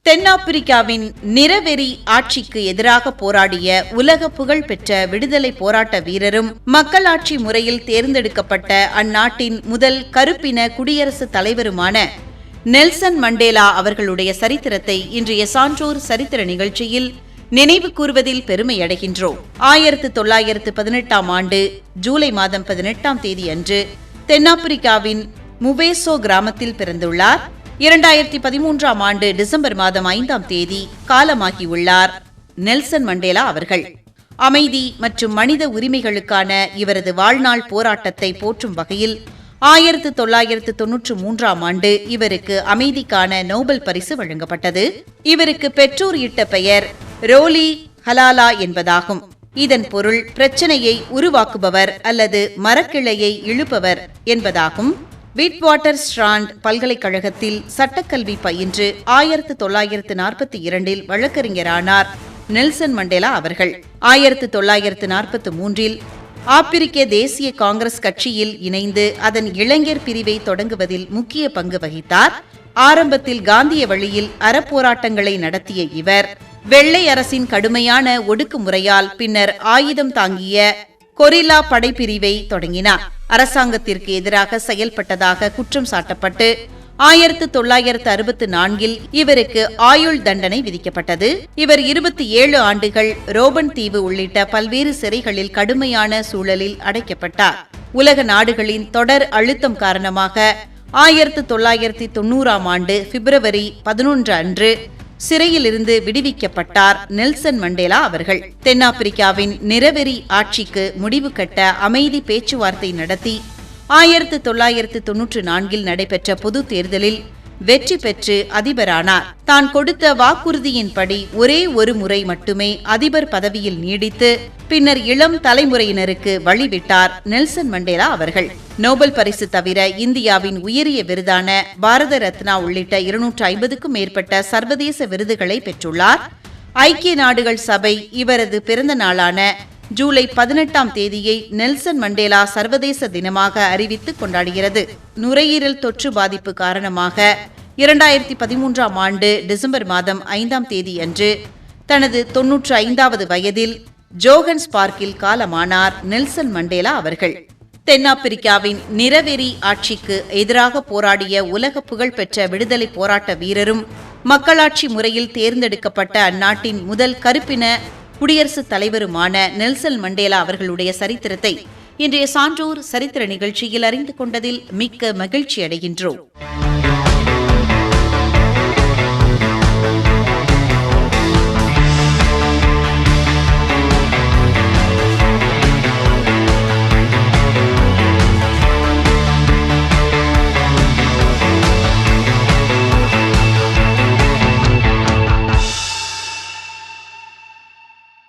தென்னாப்பிரிக்காவின் நிறவெறி ஆட்சிக்கு எதிராக போராடிய உலக புகழ்பெற்ற விடுதலை போராட்ட வீரரும் மக்களாட்சி முறையில் தேர்ந்தெடுக்கப்பட்ட அந்நாட்டின் முதல் கருப்பின குடியரசுத் தலைவருமான நெல்சன் மண்டேலா அவர்களுடைய சரித்திரத்தை இன்றைய சான்றோர் சரித்திர நிகழ்ச்சியில் நினைவு கூறுவதில் பெருமையடைகின்றோம். 1918 ஆண்டு ஜூலை மாதம் 18ஆம் தேதி அன்று தென்னாப்பிரிக்காவின் முவேசோ கிராமத்தில் பிறந்துள்ளார். 2013ஆம் ஆண்டு டிசம்பர் மாதம் 5ஆம் தேதி காலமாகியுள்ளார் நெல்சன் மண்டேலா அவர்கள். அமைதி மற்றும் மனித உரிமைகளுக்கான இவரது வாழ்நாள் போராட்டத்தை போற்றும் வகையில் 1993ஆம் ஆண்டு இவருக்கு அமைதிக்கான நோபல் பரிசு வழங்கப்பட்டது. இவருக்கு பெற்றோர் இட்ட பெயர் ரோலி ஹலாலா என்பதாகும். இதன் பொருள் பிரச்சனையை உருவாக்குபவர் அல்லது மரக்கிளையை இழுப்பவர் என்பதாகும். விட்வாட்டர் ஸ்ட்ராண்ட் பல்கலைக்கழகத்தில் சட்டக்கல்வி பயின்று 1942இல் வழக்கறிஞரானார் நெல்சன் மண்டேலா அவர்கள். 1943இல் ஆப்பிரிக்க தேசிய காங்கிரஸ் கட்சியில் இணைந்து அதன் இளைஞர் பிரிவை தொடங்குவதில் முக்கிய பங்கு வகித்தார். ஆரம்பத்தில் காந்திய வழியில் அறப்போராட்டங்களை நடத்திய இவர் வெள்ளை அரசின் கடுமையான ஒடுக்குமுறையால் பின்னர் ஆயுதம் தாங்கிய கொரில்லா படைப்பிரிவை தொடங்கினார். அரசாங்கத்திற்கு எதிராக செயல்பட்டதாக குற்றம் சாட்டப்பட்டு 1964இல் இவருக்கு ஆயுள் தண்டனை விதிக்கப்பட்டது. இவர் 27 ஆண்டுகள் ரோபன் தீவு உள்ளிட்ட பல்வேறு சிறைகளில் கடுமையான சூழலில் அடைக்கப்பட்டார். உலக நாடுகளின் தொடர் அழுத்தம் காரணமாக 1990ஆம் ஆண்டு பிப்ரவரி 11 அன்று சிறையிலிருந்து விடுவிக்கப்பட்டார் நெல்சன் மண்டேலா அவர்கள். தென்னாப்பிரிக்காவின் நிறவெறி ஆட்சிக்கு முடிவு கட்ட அமைதி பேச்சுவார்த்தை நடத்தி 1994இல் நடைபெற்ற பொது தேர்தலில் வெற்றி பெற்று அதிபரானார். தான் கொடுத்த வாக்குறுதியின்படி ஒரே ஒரு முறை மட்டுமே அதிபர் பதவியில் நீடித்து பின்னர் இளம் தலைமுறையினருக்கு வழிவிட்டார் நெல்சன் மண்டேலா அவர்கள். நோபல் பரிசு தவிர இந்தியாவின் உயரிய விருதான பாரத ரத்னா உள்ளிட்ட 250க்கும் மேற்பட்ட சர்வதேச விருதுகளை பெற்றுள்ளார். ஐக்கிய நாடுகள் சபை இவரது பிறந்த நாளான ஜூலை 18ஆம் தேதியை நெல்சன் மண்டேலா சர்வதேச தினமாக அறிவித்து கொண்டாடுகிறது. நுரையீரல் தொற்று பாதிப்பு காரணமாக 2013ஆம் ஆண்டு டிசம்பர் மாதம் 5ஆம் தேதி அன்று தனது 95வது வயதில் ஜோகன்ஸ்பார்க்கில் காலமானார் நெல்சன் மண்டேலா அவர்கள். தென்னாப்பிரிக்காவின் நிறவெறி ஆட்சிக்கு எதிராக போராடிய உலக புகழ்பெற்ற விடுதலை போராட்ட வீரரும் மக்களாட்சி முறையில் தேர்ந்தெடுக்கப்பட்ட அந்நாட்டின் முதல் கருப்பின குடியரசுத் தலைவருமான நெல்சன் மண்டேலா அவர்களுடைய சரித்திரத்தை இன்றைய சான்றோர் சரித்திர நிகழ்ச்சியில் அறிந்து கொண்டதில் மிக்க மகிழ்ச்சி அடைகின்றோம்.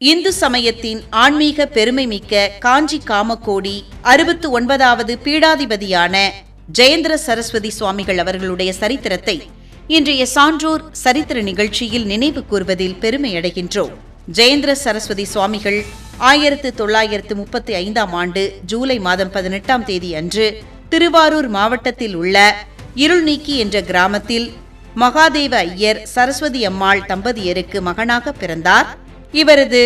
இந்து சமயத்தின் ஆன்மீக பெருமை மிக்க காஞ்சி காமகோடி 69வது பீடாதிபதியான ஜெயேந்திர சரஸ்வதி சுவாமிகள் அவர்களுடைய சரித்திரத்தை இன்றைய சான்றோர் சரித்திர நிகழ்ச்சியில் நினைவு கூர்வதில் பெருமையடைகின்றோம். ஜெயேந்திர சரஸ்வதி சுவாமிகள் 1935ஆம் ஆண்டு ஜூலை மாதம் 18ஆம் தேதி அன்று திருவாரூர் மாவட்டத்தில் உள்ள இருள்நீக்கி என்ற கிராமத்தில் மகாதேவ ஐயர் சரஸ்வதி அம்மாள் தம்பதியருக்கு மகனாக பிறந்தார். இவரது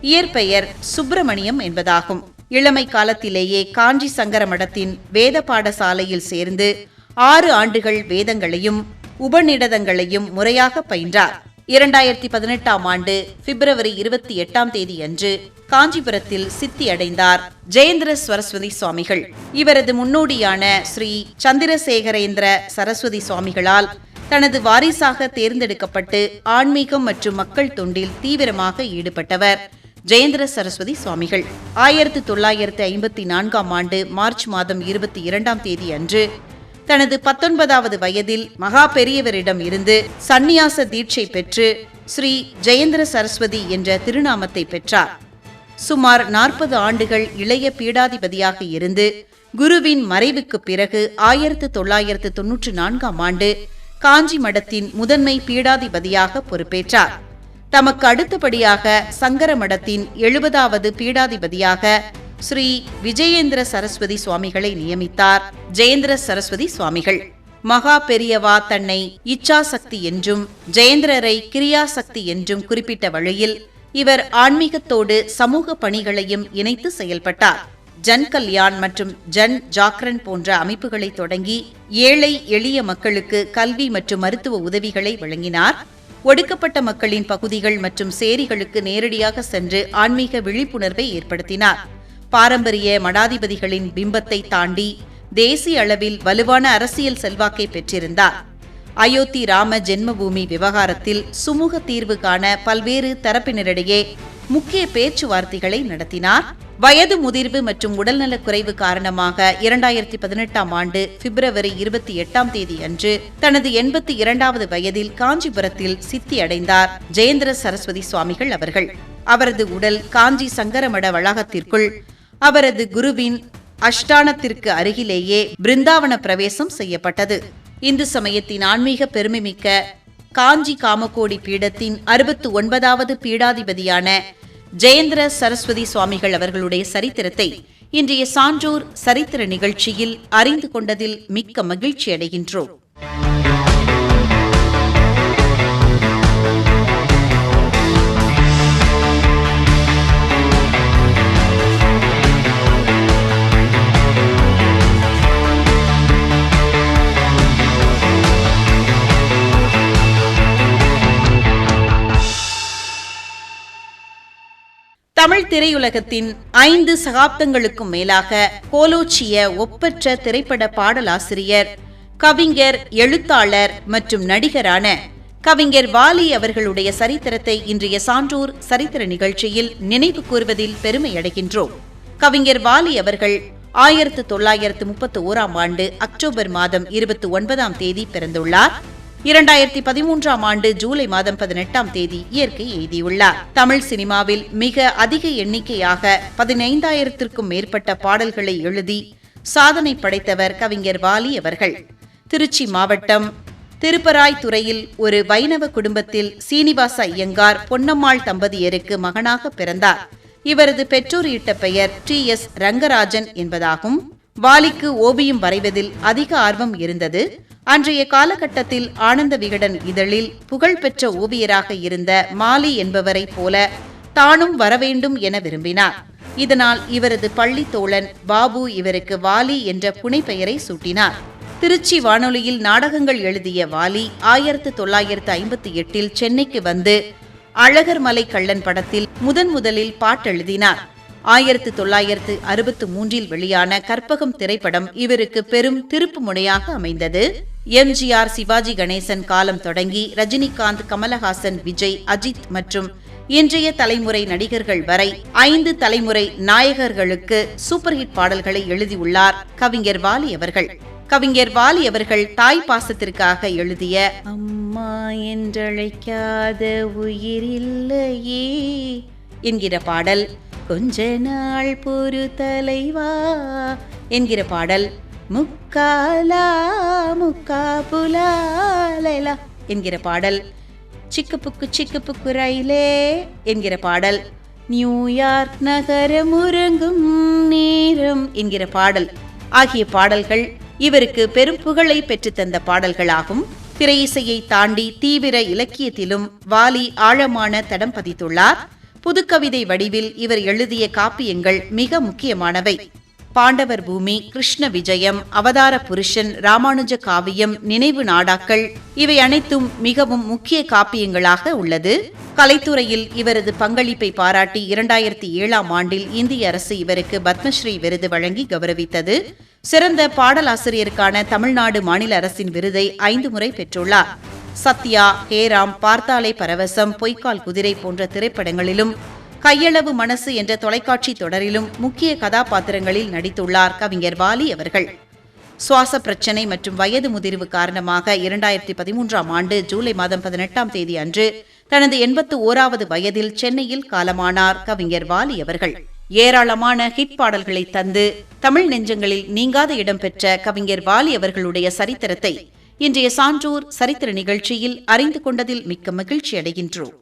இயற்பெயர் சுப்பிரமணியம் என்பதாகும். இளமை காலத்திலேயே காஞ்சி சங்கர மடத்தின் வேத பாடசாலையில் சேர்ந்து 6 ஆண்டுகள் வேதங்களையும் உபநிடதங்களையும் முறையாக பயின்றார். 2018ஆம் ஆண்டு பிப்ரவரி 28ஆம் தேதி அன்று காஞ்சிபுரத்தில் சித்தி அடைந்தார் ஜெயேந்திர சரஸ்வதி சுவாமிகள். இவரது முன்னோடியான ஸ்ரீ சந்திரசேகரேந்திர சரஸ்வதி சுவாமிகளால் தனது வாரிசாக தேர்ந்தெடுக்கப்பட்டு ஆன்மீகம் மற்றும் மக்கள் தொண்டில் தீவிரமாக ஈடுபட்டவர் ஜெயேந்திர சரஸ்வதி சுவாமிகள். 1954ஆம் ஆண்டு மார்ச் மாதம் 22ஆம் தேதி அன்று தனது 19வது வயதில் மகா பெரியவரிடம் இருந்து சந்நியாச தீட்சை பெற்று ஸ்ரீ ஜெயேந்திர சரஸ்வதி என்ற திருநாமத்தை பெற்றார். சுமார் 40 ஆண்டுகள் இளைய பீடாதிபதியாக இருந்து குருவின் மறைவுக்கு பிறகு 1994ஆம் ஆண்டு காஞ்சி மடத்தின் முதன்மை பீடாதிபதியாக பொறுப்பேற்றார். தமக்கு அடுத்தபடியாக சங்கர மடத்தின் 70வது பீடாதிபதியாக ஸ்ரீ விஜயேந்திர சரஸ்வதி சுவாமிகளை நியமித்தார் ஜெயேந்திர சரஸ்வதி சுவாமிகள். மகா பெரியவா தன்னை இச்சாசக்தி என்றும் ஜெயேந்திரரை கிரியாசக்தி என்றும் குறிப்பிட்ட வழியில் இவர் ஆன்மீகத்தோடு சமூக பணிகளையும் இணைத்து செயல்பட்டார். ஜன் கல்யாண் மற்றும் ஜன் ஜாக்ரன் போன்ற அமைப்புகளை தொடங்கி ஏழை எளிய மக்களுக்கு கல்வி மற்றும் மருத்துவ உதவிகளை வழங்கினார். ஒடுக்கப்பட்ட மக்களின் பகுதிகள் மற்றும் சேரிகளுக்கு நேரடியாக சென்று ஆன்மீக விழிப்புணர்வை ஏற்படுத்தினார். பாரம்பரிய மடாதிபதிகளின் பிம்பத்தை தாண்டி தேசிய அளவில் வலுவான அரசியல் செல்வாக்கை பெற்றிருந்தார். அயோத்தி ராம ஜென்மபூமி விவகாரத்தில் சுமூக தீர்வு காண பல்வேறு தரப்பினரிடையே முக்கிய பேச்சுவார்த்தைகளை நடத்தினார். வயது முதிர்வு மற்றும் உடல்நலக் குறைவு காரணமாக 2018ஆம் ஆண்டு பிப்ரவரி 28 அன்று தனது 82வது வயதில் காஞ்சிபுரத்தில் சித்தியடைந்தார் ஜெயேந்திர சரஸ்வதி சுவாமிகள் அவர்கள். அவரது உடல் காஞ்சி சங்கரமட வளாகத்திற்குள் அவரது குருவின் அஷ்டானத்திற்கு அருகிலேயே பிருந்தாவன பிரவேசம் செய்யப்பட்டது. இந்து சமயத்தின் ஆன்மீக பெருமைமிக்க காஞ்சி காமகோடி பீடத்தின் 69வது பீடாதிபதியான ஜெயேந்திர சரஸ்வதி சுவாமிகள் அவர்களுடைய சரித்திரத்தை இன்றைய சான்றோர் சரித்திர நிகழ்ச்சியில் அறிந்து கொண்டதில் மிக்க மகிழ்ச்சி அடைகின்றோம். தமிழ் திரையுலகத்தின் 5 சகாப்தங்களுக்கும் மேலாக கோலோச்சிய ஒப்பற்ற திரைப்பட பாடலாசிரியர், கவிஞர், எழுத்தாளர் மற்றும் நடிகரான கவிஞர் வாலி அவர்களுடைய சரித்திரத்தை இன்றைய சான்றோர் சரித்திர நிகழ்ச்சியில் நினைவு கூர்வதில் பெருமை அடைகின்றோம். கவிஞர் வாலி அவர்கள் 1931ஆம் ஆண்டு அக்டோபர் மாதம் 29ஆம் தேதி பிறந்துள்ளார். 2013ஆம் ஆண்டு ஜூலை மாதம் 18ஆம் தேதி இயற்கை எய்தியுள்ளார். தமிழ் சினிமாவில் மிக அதிக எண்ணிக்கையாக 15,000த்திற்கும் மேற்பட்ட பாடல்களை எழுதி சாதனை படைத்தவர் கவிஞர் வாலி அவர்கள். திருச்சி மாவட்டம் திருப்பராய்த்துறையில் ஒரு வைணவ குடும்பத்தில் சீனிவாச ஐயங்கார், பொன்னம்மாள் தம்பதியருக்கு மகனாக பிறந்தார். இவரது பெற்றோர் இட்ட பெயர் TS ரங்கராஜன் என்பதாகும். வாலிக்கு ஓவியம் வரைவதில் அதிக ஆர்வம் இருந்தது. அன்றைய காலகட்டத்தில் ஆனந்த விகடன் இதழில் புகழ்பெற்ற ஓவியராக இருந்த மாலி என்பவரை போல தானும் வரவேண்டும் என விரும்பினார். இதனால் இவரது பள்ளி தோழன் பாபு இவருக்கு வாலி என்ற புனைப்பெயரை சூட்டினார். திருச்சி வானொலியில் நாடகங்கள் எழுதிய வாலி 1958இல் சென்னைக்கு வந்து அழகர் மலை கள்ளன் படத்தில் முதலில் பாட்டெழுதினார். 1963இல் வெளியான கற்பகம் திரைப்படம் இவருக்கு பெரும் திருப்பு முனையாக அமைந்தது. எம்ஜிஆர், சிவாஜி கணேசன் காலம் தொடங்கி ரஜினிகாந்த், கமலஹாசன், விஜய், அஜித் மற்றும் இன்றைய தலைமுறை நடிகர்கள் வரை 5 தலைமுறை நாயகர்களுக்கு சூப்பர் ஹிட் பாடல்களை எழுதியுள்ளார் கவிஞர் வாலி அவர்கள். கவிஞர் வாலி அவர்கள் தாய் பாசத்திற்காக எழுதிய அம்மா என்றழைக்காத உயிரில்லையே என்கிற பாடல், கொஞ்ச நாள் பொறு தலைவா என்கிற பாடல், முக்காலா முக்கா புலாலா என்கிற பாடல், சிக்கு புக்கு ரயிலே என்கிற பாடல், நியூயார்க் நகரம் உறங்கும் நேரம் என்கிற பாடல் ஆகிய பாடல்கள் இவருக்கு பெரும் புகழை பெற்றுத்தந்த பாடல்களாகும். திரையிசையை தாண்டி தீவிர இலக்கியத்திலும் வாலி ஆழமான தடம் பதித்துள்ளார். புதுக்கவிதை வடிவில் இவர் எழுதிய காப்பியங்கள் மிக முக்கியமானவை. பாண்டவர் பூமி, கிருஷ்ண விஜயம், அவதார புருஷன், ராமானுஜ காவியம், நினைவு நாடாக்கள் இவை அனைத்தும் மிகவும் முக்கிய காப்பியங்களாக உள்ளது. கலைத்துறையில் இவரது பங்களிப்பை பாராட்டி 2007ஆம் ஆண்டில் இந்திய அரசு இவருக்கு பத்மஸ்ரீ விருது வழங்கி கௌரவித்தது. சிறந்த பாடலாசிரியருக்கான தமிழ்நாடு மாநில அரசின் விருதை 5 முறை பெற்றுள்ளார். சத்யா, ஹேராம், பார்த்தாலே பரவசம், பொய்க்கால் குதிரை போன்ற திரைப்படங்களிலும் கையளவு மனசு என்ற தொலைக்காட்சி தொடரிலும் முக்கிய கதாபாத்திரங்களில் நடித்துள்ளார் கவிஞர் வாலி அவர்கள். சுவாச பிரச்சினை மற்றும் வயது முதிர்வு காரணமாக 2013ஆம் ஆண்டு ஜூலை மாதம் 18ஆம் தேதி அன்று தனது 81வது வயதில் சென்னையில் காலமானார் கவிஞர் வாலி அவர்கள். ஏராளமான ஹிட் பாடல்களை தந்து தமிழ் நெஞ்சங்களில் நீங்காத இடம் பெற்ற கவிஞர் வாலி அவர்களுடைய சரித்திரத்தை இன்றைய சான்றோர் சரித்திர நிகழ்ச்சியில் அறிந்து கொண்டதில் மிக்க மகிழ்ச்சி அடைகின்றோம்.